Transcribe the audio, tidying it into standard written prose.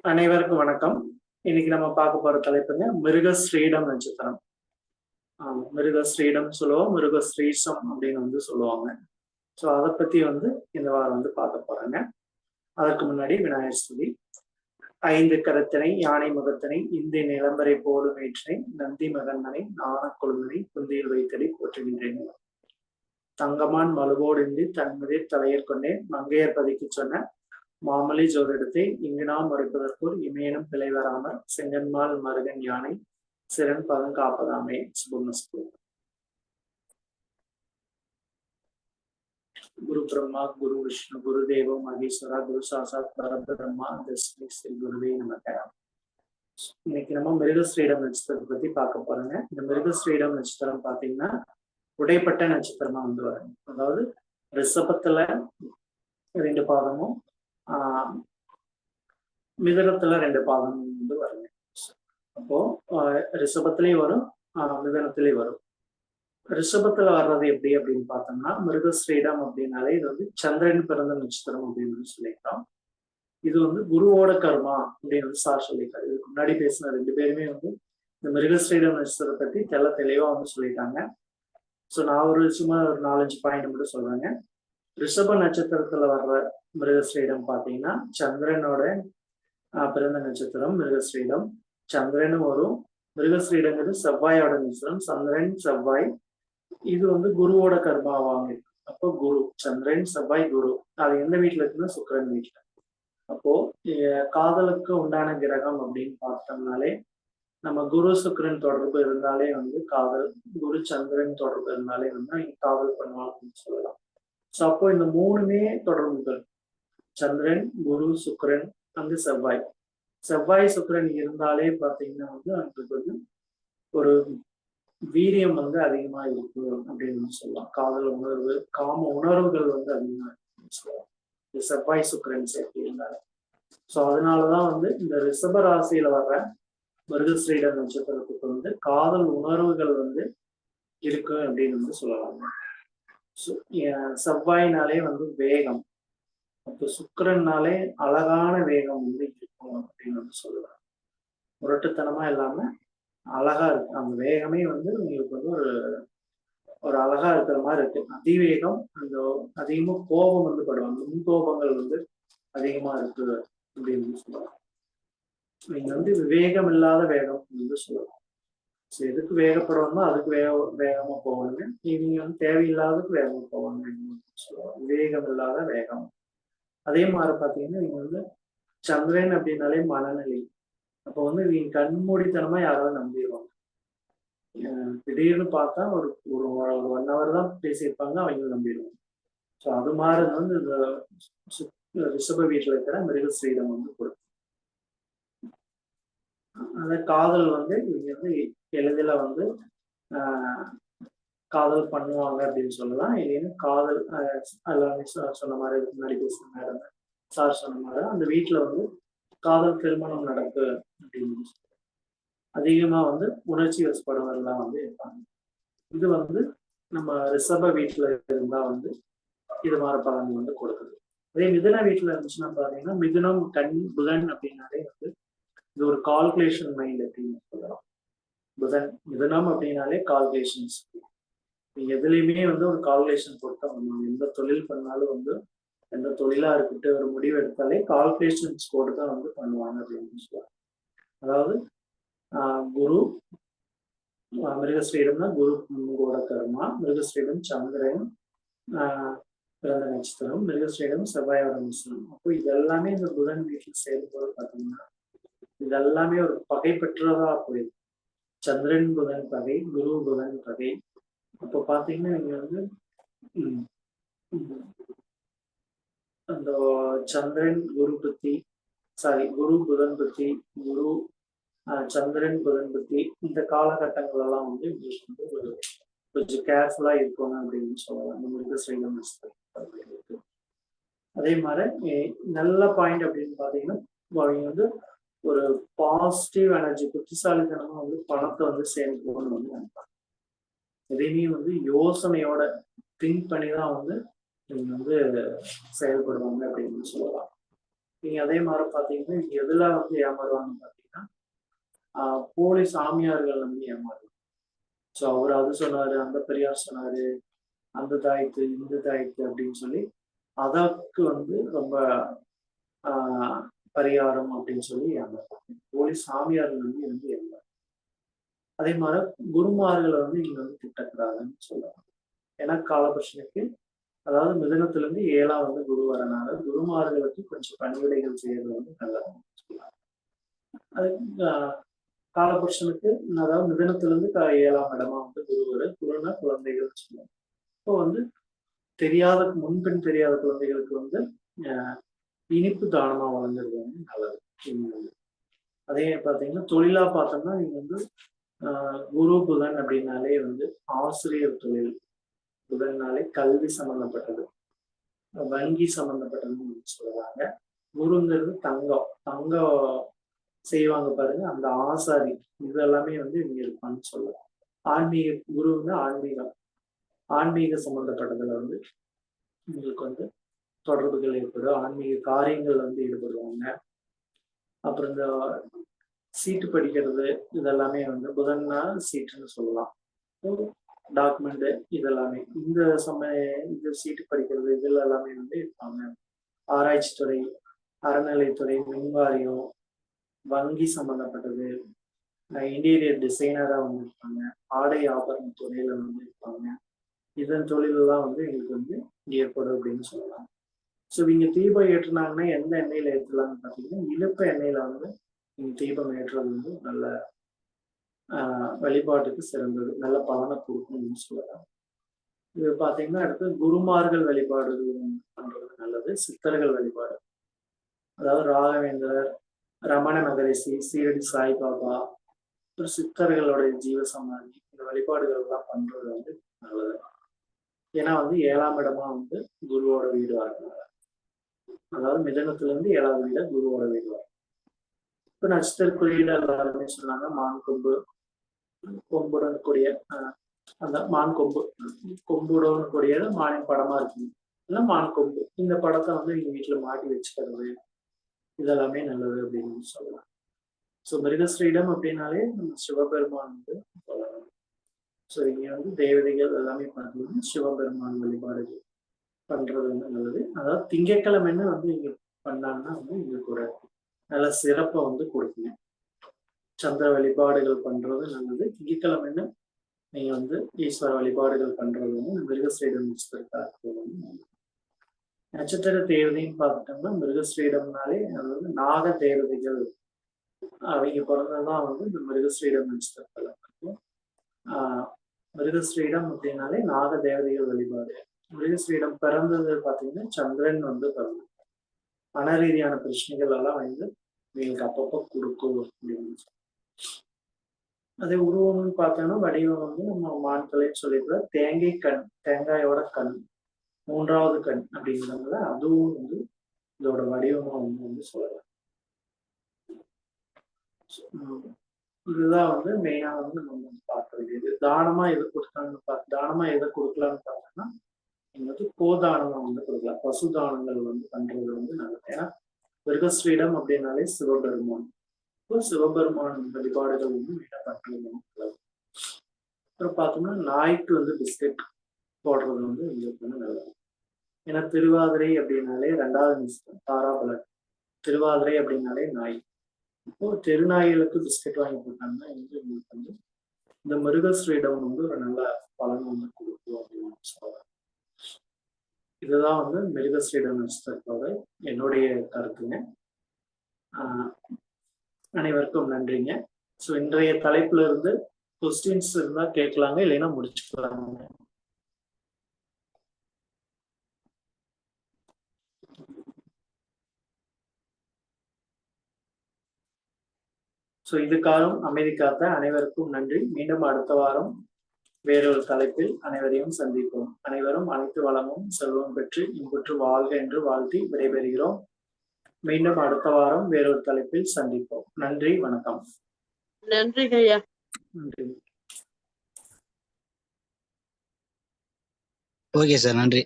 அனைவருக்கும் வணக்கம். இன்னைக்கு நம்ம பார்க்க போற தலைப்புங்க மிருகஸ்ரீடம் நட்சத்திரம். மிருகஸ்ரீடம் சொல்லுவோம், மிருகஸ்ரீசம் அப்படின்னு சொல்லுவாங்க. ஸோ அதை பத்தி இந்த வாரம் பார்க்க போறாங்க. அதற்கு முன்னாடி விநாயகர் ஸ்துதி. ஐந்து கரத்தினை யானை முகத்தினை இந்திய நிலம்பரை போடும் ஏற்றினை நந்தி மகந்தனை நாண கொழுந்தனை குந்தியில் வைத்தடி போற்றுகின்றேன். தங்கமான் மலுவோடின்றி தன்முதிர் தலையர் கொண்டே மங்கையர் பதிக்கு சொன்ன மாமலி ஜோதிடத்தை இங்கு நாம் மறுப்பதற்குள் இமேனும் பிழை வராமல் செங்கன்மால் மருகன் யானை சிறன் பதம் காப்பதாமே. சுபமஸ்து. குரு பிரம்மா குரு விஷ்ணு குரு தேவோ மகேஸ்வரா குரு சாசாத் பரபிரம்மா தஸ்மை ஸ்ரீ குருவே நமக. இன்னைக்கு நம்ம மிருகஸ்ரீடம் நட்சத்திரத்தை பத்தி பார்க்க போறோங்க. இந்த மிருகஸ்ரீடம் நட்சத்திரம் பாத்தீங்கன்னா உடைப்பட்ட நட்சத்திரமா வரும். அதாவது ரிஷபத்துல 2 பாதமும் மிதுனத்துல 2 பாதம் வருங்க. அப்போ ரிஷபத்திலையும் வரும், மிதுனத்திலையும் வரும். ரிஷபத்துல வர்றது எப்படி அப்படின்னு பார்த்தோம்னா மிருகஸ்ரீடம் அப்படின்னாலே இது சந்திரன் பிறந்த நட்சத்திரம் அப்படின்னு சொல்லிக்கிறோம். இது குருவோட கர்மா அப்படின்னு சார் சொல்லியிருக்காரு. இதுக்கு முன்னாடி பேசின 2 பேருமே இந்த மிருகஸ்ரீடம் நட்சத்திரத்தை பத்தி தெளிவா சொல்லிட்டாங்க. ஸோ நான் சும்மா ஒரு 4-5 பாயிண்ட் மட்டும் சொல்றேங்க. ரிஷப நட்சத்திரத்துல வர்ற மிருகஸ்ரீடம் பாத்தீங்கன்னா சந்திரனோட பிறந்த நட்சத்திரம் மிருகஸ்ரீடம். சந்திரனும் வரும். மிருகஸ்ரீடங்கிறது செவ்வாயோட நட்சத்திரம். சந்திரன் செவ்வாய் இது குருவோட கர்மாவாங்க. அப்போ குரு சந்திரன் செவ்வாய் குரு அது எந்த வீட்டுல இருக்குன்னா சுக்கிரன் வீட்டுல. அப்போ காதலுக்கு உண்டான கிரகம் அப்படின்னு பார்த்தோம்னாலே நம்ம குரு சுக்கிரன் தொடர்பு இருந்தாலே காதல், குரு சந்திரன் தொடர்பு இருந்தாலே காதல் பண்ணுவாங்க அப்படின்னு சொல்லலாம். ஸோ அப்போ இந்த 3மே தொடர்புகள், சந்திரன் குரு சுக்கிரன் செவ்வாய். செவ்வாய் சுக்கிரன் இருந்தாலே பார்த்தீங்கன்னா அவங்களுக்கு ஒரு வீரியம் அதிகமா இருக்கு அப்படின்னு சொல்லலாம். காதல் உணர்வு, காம உணர்வுகள் அதிகமா இருக்குன்னு சொல்லலாம் இந்த செவ்வாய் சுக்கிரன் சேர்த்து இருந்தாரு. ஸோ அதனாலதான் இந்த ரிஷப ராசியில வர்ற மிருகஸ்ரீட நட்சத்திரத்துக்கு காதல் உணர்வுகள் இருக்கு அப்படின்னு சொல்லலாங்க. செவ்வாய்னாலே வேகம், அப்போ சுக்கிரன்னாலே அழகான வேகம் இருக்கும் அப்படின்னு சொல்லலாம். முரட்டுத்தனமா இல்லாம அழகா இருக்கு அந்த வேகமே உங்களுக்கு ஒரு அழகா இருக்கிற மாதிரி இருக்கு. அதிவேகம், அந்த அதிகமா கோபம் படுவாங்க, முன்கோபங்கள் அதிகமா இருக்கு அப்படின்னு சொல்லலாம். நீங்க விவேகம் இல்லாத வேகம் சொல்லலாம். ஸோ எதுக்கு வேகப்படுவாங்கன்னா அதுக்கு வேகமா போவாங்க. நீங்க தேவையில்லாததுக்கு வேகமா போவாங்க சொல்லுவாங்க. விவேகம் இல்லாத வேகம். அதே மாதிரி பாத்தீங்கன்னா நீங்க சந்திரன் அப்படின்னாலே மனநிலை. அப்போ நீங்க கண்மூடித்தனமா யாராவது நம்பிடுவாங்க. திடீர்னு பார்த்தா ஒரு 1 hour தான் பேசியிருப்பாங்க, அவங்க நம்பிடுவாங்க. ஸோ அது மாதிரி இந்த ரிஷப வீட்டுல இருக்கிற மிருகஸ்ரீடம் கொடுக்கும். அந்த காதல் இவங்க எளிதில் காதல் பண்ணுவாங்க அப்படின்னு சொல்லலாம். இல்லைன்னா காதல் எல்லாமே சொன்ன மாதிரி முன்னாடி பேசுற சார் சொன்ன மாதிரி அந்த வீட்டுல காதல் திருமணம் நடக்கு அப்படின்னு அதிகமா உணர்ச்சி வசப்படுவதெல்லாம் இருப்பாங்க. இது நம்ம ரிஷப வீட்டுல இருந்தா இது மாதிரி பலன் கொடுக்குது. அதே மிதுன வீட்டுல இருந்துச்சுன்னா பாத்தீங்கன்னா மிதுனம் கண் புதன் அப்படின்னாலே இது ஒரு கால்குலேஷன் மைண்ட் அப்படின்னு சொல்லலாம். மிதுனம் அப்படின்னாலே கால்குலேஷன்ஸ். எதுலையுமே ஒரு கால்குலேஷன் போட்டா எந்த தொழில் பண்ணாலும் எந்த தொழிலா இருக்கட்டு ஒரு முடிவு எடுத்தாலே கால்குலேஷன்ஸ் போட்டு தான் பண்ணுவாங்க அப்படின்னு சொல்லுவாங்க. அதாவது குரு மிருகஸ்ரீடம்னா குருவோட கர்மா. மிருகஸ்ரீடம் சந்திரன் பிறந்த நட்சத்திரம். மிருகஸ்ரீடம் செவ்வாயோட நட்சத்திரம். அப்போ இதெல்லாமே இந்த புதன் வீட்டில் சேரும்போது பார்த்தீங்கன்னா இதெல்லாமே ஒரு பகை பெற்றதா போயிடும். சந்திரன் புதன் பகை, குரு புதன் பகை. அப்போ பாத்தீங்கன்னா நீங்க அந்த சந்திரன் குரு பத்தி குரு புதன் பத்தி, குரு சந்திரன் புதன் பத்தி இந்த காலகட்டங்கள் எல்லாம் உங்களுக்கு கொஞ்சம் கேர்ஃபுல்லா இருக்கணும் அப்படின்னு சொல்லலாம். இந்த மிருகஸ்ரீடம் நட்சத்திரம். அதே மாதிரி நல்ல பாயிண்ட் அப்படின்னு பாத்தீங்கன்னா அவங்க ஒரு பாசிட்டிவ் எனர்ஜி, புத்திசாலித்தனமா பணத்தை சேமிக்கணும்னு நினைப்பாங்க. எதையுமே யோசனையோட திங்க் பண்ணி தான் நீங்க செயல்படுவாங்க அப்படின்னு சொல்லலாம். நீங்க அதே மாதிரி பாத்தீங்கன்னா இங்க எதுல வந்து ஏமாறுவாங்கன்னு பாத்தீங்கன்னா போலி சாமியார்கள் வந்து ஏமாறுவாங்க. ஸோ அவர் அது சொன்னாரு, அந்த பெரியார் சொன்னாரு, அந்த தாயத்து இந்த தாயத்து அப்படின்னு சொல்லி அதற்கு வந்து ரொம்ப ஆஹ் பரிகாரம் அப்படின்னு சொல்லி ஏமாறுவாங்க. போலி சாமியார்கள் வந்து ஏமாறு. அதே மாதிரி குருமார்களை வந்து இங்க வந்து திட்டக்கூடாதுன்னு சொல்லுவாங்க. ஏன்னா காலபுருஷனுக்கு அதாவது மிதுனத்துல இருந்து 7ஆம் வந்து குரு வரனால குருமார்களுக்கு கொஞ்சம் பணிவிடைகள் செய்யறது வந்து நல்லதுன்னு சொல்லலாம். அது காலபுருஷனுக்கு அதாவது மிதுனத்துல இருந்து 7ஆம் இடமா வந்து குரு வர குருனா குழந்தைகள் சொல்லுவாங்க. இப்போ வந்து தெரியாத முன்பின் தெரியாத குழந்தைகளுக்கு வந்து இனிப்பு தானமா வழங்குறது வந்து நல்லது. அதே பார்த்தீங்கன்னா தொழிலா பார்த்தோம்னா நீங்க வந்து குரு புதன் அப்படின்னாலே வந்து ஆசிரியர் தொழில், புதன்னாலே கல்வி சம்பந்தப்பட்டது, வங்கி சம்பந்தப்பட்டதுன்னு சொல்லுவாங்க. குருங்கிறது தங்கம், தங்கம் செய்வாங்க பாருங்க, அந்த ஆசாரி, இது எல்லாமே வந்து இங்க இருப்பான்னு சொல்லலாம். ஆன்மீக குரு வந்து ஆன்மீகம், ஆன்மீக சம்பந்தப்பட்டதுல வந்து உங்களுக்கு வந்து தொடர்புகள் ஏற்படும், ஆன்மீக காரியங்கள் வந்து ஈடுபடுவாங்க. அப்புறம் இந்த சீட்டு படிக்கிறது இதெல்லாமே வந்து புதன்னா சீட்டுன்னு சொல்லலாம். டாக்குமெண்ட் இதெல்லாமே இந்த சீட்டு படிக்கிறது இதுல எல்லாமே வந்து இருப்பாங்க. ஆராய்ச்சி துறை, அறநிலைத்துறை, மின்வாரியம், வங்கி சம்பந்தப்பட்டது, இன்டீரியர் டிசைனரா வந்து இருப்பாங்க, ஆடை ஆபரண துறையில வந்து இருப்பாங்க. இதன் தொழிலெல்லாம் வந்து எங்களுக்கு வந்து ஏற்படும் அப்படின்னு சொல்லலாம். ஸோ இவங்க தீபம் ஏற்றுனாங்கன்னா எந்த எண்ணெயில ஏற்றலாம்னு பார்த்தீங்கன்னா இழுப்ப எண்ணெயில வந்து நீங்க தீபம் ஏற்றுறது வந்து நல்ல வழிபாட்டுக்கு சிறந்தது, நல்ல பலனை கொடுக்கணும்னு சொல்லலாம். இது பார்த்தீங்கன்னா அடுத்து குருமார்கள் வழிபாடு பண்றது நல்லது. சித்தர்கள் வழிபாடு, அதாவது ராகவேந்தர், ரமண மகரிஷி, சீரடி சாய்பாபா, சித்தர்களுடைய ஜீவசமாதி, இந்த வழிபாடுகள் எல்லாம் பண்றது வந்து நல்லது. ஏன்னா வந்து 7ஆம் இடமா வந்து குருவோட வீடு வரதுனால, அதாவது மிதனத்துல இருந்து 7வது வீட குருவோட வீடு வரும். இப்ப நட்சத்திர குறியீடு எல்லாருமே சொன்னாங்க, மான் கொம்பு, கொம்புடன் கூடிய அந்த மான் கொம்பு, கொம்புடன் கூடிய மானின் படமா இருக்கு, இல்லை மான் கொம்பு, இந்த படத்தை வந்து நீங்க வீட்டுல மாட்டி வச்சுக்கிறது இதெல்லாமே நல்லது அப்படின்னு சொல்லலாம். ஸோ மிருகஸ்ரீடம் அப்படின்னாலே நம்ம சிவபெருமான் வந்து சொல்லலாம். ஸோ இங்க வந்து தேவதைகள் எல்லாமே பார்த்தீங்கன்னா சிவபெருமான் வழிபாடுகள் பண்றது வந்து நல்லது. அதாவது திங்கட்கிழமைன்னு வந்து இங்க பண்ணாங்கன்னா வந்து எங்களுக்கு ஒரு நல்ல சிறப்பை வந்து கொடுக்குங்க. சந்திர வழிபாடுகள் பண்றது நல்லது. திங்கட்கிழமைன்னு நீங்க வந்து ஈஸ்வர வழிபாடுகள் பண்றது வந்து மிருகஸ்ரீடம் நட்சத்திரக்காரர்கள் வந்து நல்லது. நட்சத்திர தேவதைன்னு பார்த்துட்டோம்னா மிருகஸ்ரீடம்னாலே அது வந்து நாக தேவதைகள், அவங்க பிறந்ததுதான் வந்து இந்த மிருகஸ்ரீடம் நட்சத்திரத்துல இருக்கும். மிருகஸ்ரீடம் அப்படின்னாலே நாக தேவதைகள் வழிபாடு. மிருகஸ்ரீடம் பிறந்தது பார்த்தீங்கன்னா சந்திரன் வந்து பிறந்தது. மன ரீதியான பிரச்சனைகள் எல்லாம் வந்து உங்களுக்கு அப்பப்போ கொடுக்கும் அப்படின்னு. அதே உருவம்னு பார்த்தோம்னா வடிவம் வந்து நம்ம மான்களைன்னு சொல்லிட்டு தேங்காய் கண், தேங்காயோட கண், 3வது கண் அப்படிங்கிறதுல அதுவும் வந்து இதோட வடிவமா வந்து சொல்லலாம். இதுதான் வந்து மெயினா வந்து நம்ம பார்க்கறது. இது தானமா எது கொடுத்தாங்கன்னு தானமா எதை கொடுக்கலாம்னு பார்த்தோம்னா நீங்க வந்து கோதானமா வந்து கொடுக்கலாம். பசு தானங்கள் வந்து பண்றது வந்து நல்லது. ஏன்னா மிருகஸ்ரீடம் அப்படின்னாலே சிவபெருமான், சிவபெருமான் வழிபாடுகள் வந்து மெயினா பண்றது நல்லது. அப்புறம் பார்த்தோம்னா நாய்க்கு வந்து பிஸ்கெட் போடுறது வந்து எங்களுக்கு வந்து நல்லது. ஏன்னா திருவாதிரை அப்படின்னாலே 2வது நிமிஷம் தாராபலன், திருவாதிரை அப்படின்னாலே நாய். இப்போ தெருநாய்களுக்கு பிஸ்கெட் வாங்கி போட்டாங்கன்னா எங்களுக்கு வந்து இந்த மிருகஸ்ரீடம் வந்து ஒரு நல்ல பலன் வந்து கொடுக்கும் அப்படின்னு சொல்லலாம். இதுதான் வந்து மிருகஸ்ரீடம் நட்சத்திரத்தோட என்னுடைய கருத்துங்க. அனைவருக்கும் நன்றிங்க. ஸோ இன்றைய தலைப்புல இருந்து கொஸ்டின்ஸ் இருந்தா கேட்கலாங்க, இல்லைன்னா முடிச்சுக்கலாங்க. ஸோ இதுக்காரும் அமைதி காத்த அனைவருக்கும் நன்றி. மீண்டும் அடுத்த வாரம் வேறொரு தலைப்பில் அனைவரையும் சந்திப்போம். அனைவரும் அனைத்து வளமும் செல்வம் பெற்று இன்புற்று வாழ்க என்று வாழ்த்தி விடைபெறுகிறோம். மீண்டும் அடுத்த வாரம் வேறொரு தலைப்பில் சந்திப்போம். நன்றி, வணக்கம். நன்றி ஐயா. நன்றி. ஓகே சார், நன்றி.